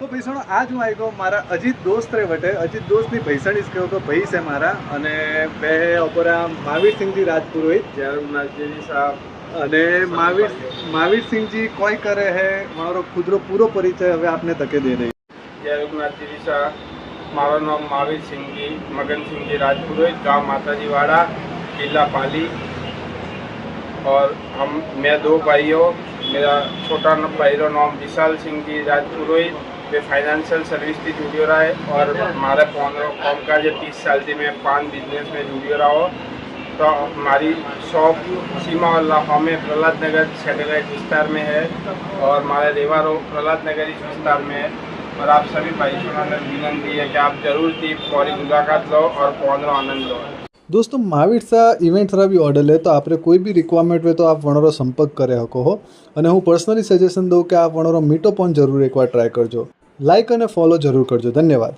તો ભૈસણો આજ હું આવી ગયો મારા અજીત દોસ્ત રે વટે અજીત દોસ્તની ભૈસણીસ કહો તો ભાઈ છે મારા અને બે ઓપરા મહાવીર સિંહજી રાજપુરોહિત जय रघुनाथजी साहब અને મહાવીર સિંહજી કોઈ કરે હે મારો ખુદરો પૂરો પરિચય હવે આપને તકે દે રહી। जय रघुनाथजी साहब मारा नाम महावीर सिंह जी मगन सिंह जी राजपुरोहित गांव माताजी वाड़ा जिला पाली और मैं दो भाइयों मेरा छोटा भाई का नाम विशाल सिंह जी राजपुरोहित वे फाइनेंशियल सर्विस थी जुड़ियो रहा है और हमारे 15 काम का जो 30 साल थी मैं 5 बिजनेस में जुड़ियो रहा हो। तो हमारी शॉप सीमा वाला में प्रहलाद नगर सैटेलाइट विस्तार में है और हमारे रेवा रोड प्रहलाद नगर इस विस्तार में है। और आप सभी भाइयों ने विनती है कि आप जरूर थी पूरी मुलाकात लो और पौधो आनंद लो। दोस्तों महावीर शाह इवेंट थरा भी ऑर्डर ले तो आपने कोई भी रिक्वायरमेंट हो तो आप वणोरो संपर्क करे हको हो અને હું પર્સનલી સજેશન દઉં કે આ વણોરો મીટો પણ જરૂર એકવાર ટ્રાય કરજો। લાઇક અને ફોલો જરૂર કરજો। ધન્યવાદ।